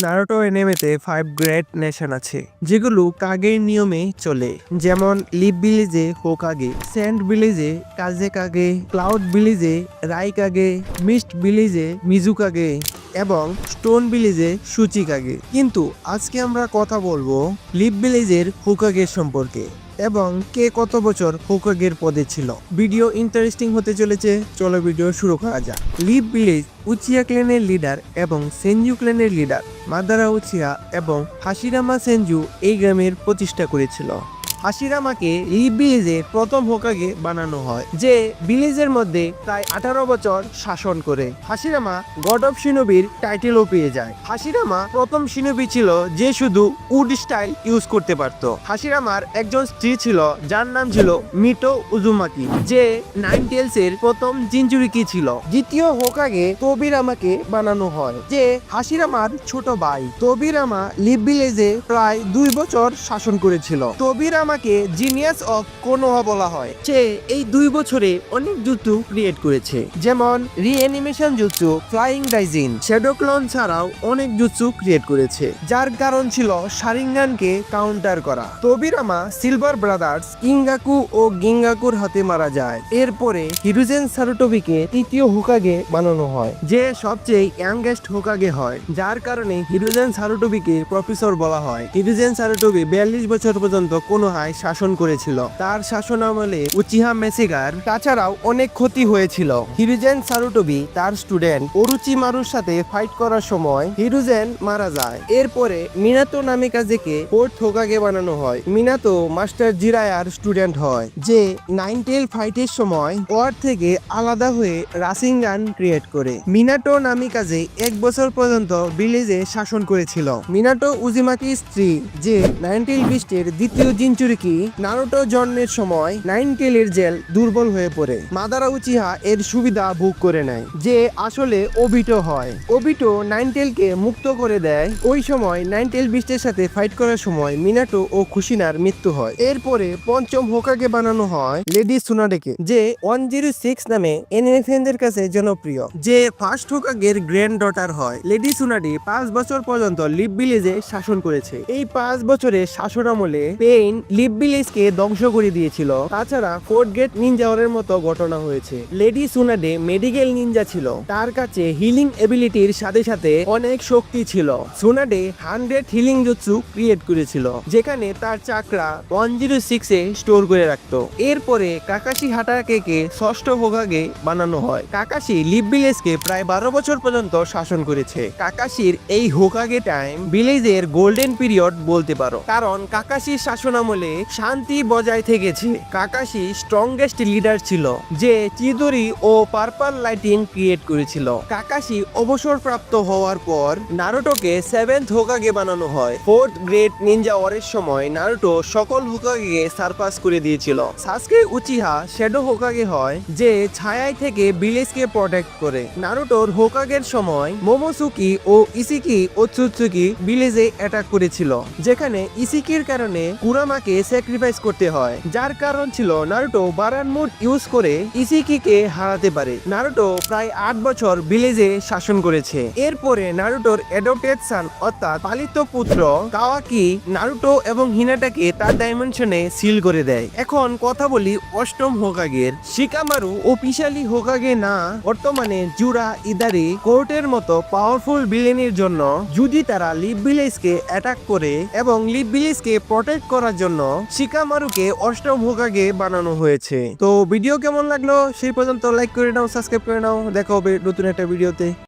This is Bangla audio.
নারুটো এনিমেতে 5 গ্রেট নেশন আছে যেগুলো কাগের নিয়মে চলে, যেমন লিপ ভিলেজে হোকাগে, স্যান্ড ভিলেজে কাজেকাগে, ক্লাউড ভিলেজে রাইকাগে, মিস্ট ভিলেজে মিজুকাগে এবং স্টোন ভিলেজে সুচিকাগে। কিন্তু আজকে আমরা কথা বলবো লিপ ভিলেজের হোকাগের সম্পর্কে এবং কে কত বছর হোকাগের পদে ছিল। ভিডিও ইন্টারেস্টিং হতে চলেছে, চলো ভিডিও শুরু করা যাক। লিপ ভিলেজ উচিয়া ক্ল্যানের লিডার এবং সেনজু ক্ল্যানের লিডার মাদারা উচিয়া এবং হাশিরামা সেনজু এই গ্রামের প্রতিষ্ঠা করেছিল। হাশিরামাকে লিপ ভিলেজের প্রথম হোকাগে বানানো হয়, যে ভিলেজের মধ্যে প্রায় 18 বছর শাসন করে। হাশিরামা গড অফ শিনোবির টাইটেলও পেয়ে যায়। হাশিরামা প্রথম শিনোবি ছিল যে শুধু উড স্টাইল ইউজ করতে পারত। হাশিরামার একজন স্ত্রী ছিল যার নাম ছিল মিটো উজুমাকি, যে নাইন টেলস এর প্রথম জিনচুরিকি ছিল। দ্বিতীয় হোকাগে তোবিরামাকে বানানো হয়, যে হাশিরামার ছোট ভাই। তোবিরামা লিপ ভিলেজে প্রায় 2 বছর শাসন করেছিল। তোবিরামাকে জিনিয়াস অফ কোনোহা বলা হয়। সে এই 2 বছরে অনেক জুৎসু ক্রিয়েট করেছে, যেমন রিঅ্যানিমেশন জুৎসু, ফ্লাইং ডাইজিন, শ্যাডো ক্লন ছাড়াও অনেক জুৎসু ক্রিয়েট করেছে, যার কারণ ছিল শারিঙ্গানকে কাউন্টার করা। তোবিরামা সিলভার ব্রাদার্স কিঙ্গাকু ও গিঙ্গাকুর হাতে মারা যায়। এরপরে হিরুজেন সারুটোবিকে তৃতীয় হোকাগে বানানো হয়, যে সবচেয়ে ইয়াংগেস্ট হোকাগে হয়, যার কারণে হিরুজেন সারুটোবিকে প্রফেসর বলা হয়। হিরুজেন সারুটোবি 42 বছর পর্যন্ত কোনোহায় শাসন করেছিল। তার শাসন আমলে উচিহা মেসিগার তাছাড়াও অনেক ক্ষতি হয়েছিল। হিরুজেন সারুটোবি তার স্টুডেন্ট ওরুচিমারুর সাথে ফাইট করার সময় হিরুজেন মারা যায়। এরপরে মিনাতো নামিকাজেকে ফোর্থ হোকাগে বানানো হয়। মিনাতো মাস্টার জিরায়ার স্টুডেন্ট হয়, যে নাইন টেল ফাইটের সময় ওয়ার থেকে আলাদা হয়ে রাসিঙ্গান ক্রিয়েট করে। মিনাটো নামিকাজে 1 বছর পর্যন্ত ভিলেজে শাসন করেছিল। মিনাটো উজিমাকির স্ত্রী, যে নাইন টেল বিস্টের দ্বিতীয় জিনচুরিকি, নারুটো জন্মের সময় নাইন টেলের জেল দুর্বল হয়ে পড়ে। মাদারা উচিহা এর সুবিধা ভোগ করে নেয়, যে আসলে ওবিটো হয়। ওবিটো নাইন টেলকে মুক্ত করে দেয়। ওই সময় নাইন টেল বিস্টের সাথে ফাইট করার সময় মিনাটো ও খুশিনার মৃত্যু হয়। এরপরে পঞ্চম হোকাগে বানানো হয় লেডি সুনাডেকে, যে 106 নামে এনিমে ফ্যানদের কাছে জনপ্রিয়, যে ফার্স্ট হোকাগের গ্র্যান্ড ডটার হয়। লেডি সুনাডি 5 বছর পর্যন্ত লিপ ভিলেজে শাসন করেছে। এই 5 বছরের শাসন আমলে পেইন লিপ ভিলেজকে ধ্বংস করে দিয়েছিল। তাছাড়া ফোর্থ গ্রেট নিনজা ওয়ারের মতো ঘটনা হয়েছে। লেডি সুনাডে মেডিকেল নিনজা ছিল, তার কাছে হিলিং এবিলিটির সাথে সাথে অনেক শক্তি ছিল। সুনাডে 100 হিলিং জুৎসু ক্রিয়েট করেছিল, যেখানে তার চাকরা 106 এ স্টোর করে রাখতো। এরপরে কাকাশি হাটাকেকে ষষ্ঠ হোকাগে বানানো হয়। কাকাশি লিপ ভিলেজকে প্রায় 12 বছর পর্যন্ত শাসন করেছে। কাকাশির এই হোকাগে টাইম ভিলেজের গোল্ডেন পিরিয়ড বলতে পারো, কারণ কাকাশির শাসন আমলে শান্তি বজায় থেকেছে। কাকাশি স্ট্রংগেস্ট লিডার ছিল, যে চিদুরি ও পার্পল লাইটিং ক্রিয়েট করেছিল। কাকাশি অবসরপ্রাপ্ত হওয়ার পর নারুটোকে 7th হোকাগে বানানো হয়। ফোর্থ গ্রেট নিনজা ওয়ারের সময় নারুটো সকল হোকাগে সারপাস করে দিয়েছিল। সাসকে উচিহা শ্যাডো হোকাগে হয়, যে ছায়ায় থেকে ভিলেজকে প্রটেক্ট করে। নারুটোর হোকাগের সময় মোমোসুকি ও ইসিকি ওৎসুৎসুকি ভিলেজে অ্যাটাক করেছিল, যেখানে ইসিকির কারণে কুরামাকে স্যাক্রিফাইস করতে হয়, যার কারণ ছিল নারুটো বারান মুড ইউজ করে ইসিকিকে হারাতে পারে। নারুটো প্রায় 8 বছর ভিলেজে শাসন করেছে। এরপরে নারুটোর অ্যাডপ্টেড সান অর্থাৎ পালিত পুত্র কাওয়াকি নারুটো এবং হিনাটাকে তার ডাইমেনশনে সিল করে দেয়। এখন কথা বলি অষ্টম হোকাগের। শিকামারু অফিশিয়ালি হোকাগে না, বর্তমানে জুরা ইদারি কোর্টের মতো পাওয়ারফুল ভিলেনের জন্য যদি তারা লিপ ভিলেজকে অ্যাটাক করে এবং লিপ ভিলেজকে প্রটেক্ট করার জন্য শিকামারুকে অষ্টম হোকাগে বানানো হয়েছে। তো ভিডিও কেমন লাগলো সেই পর্যন্ত লাইক করে নাও, সাবস্ক্রাইব করে নাও। দেখা হবে নতুন একটা ভিডিওতে।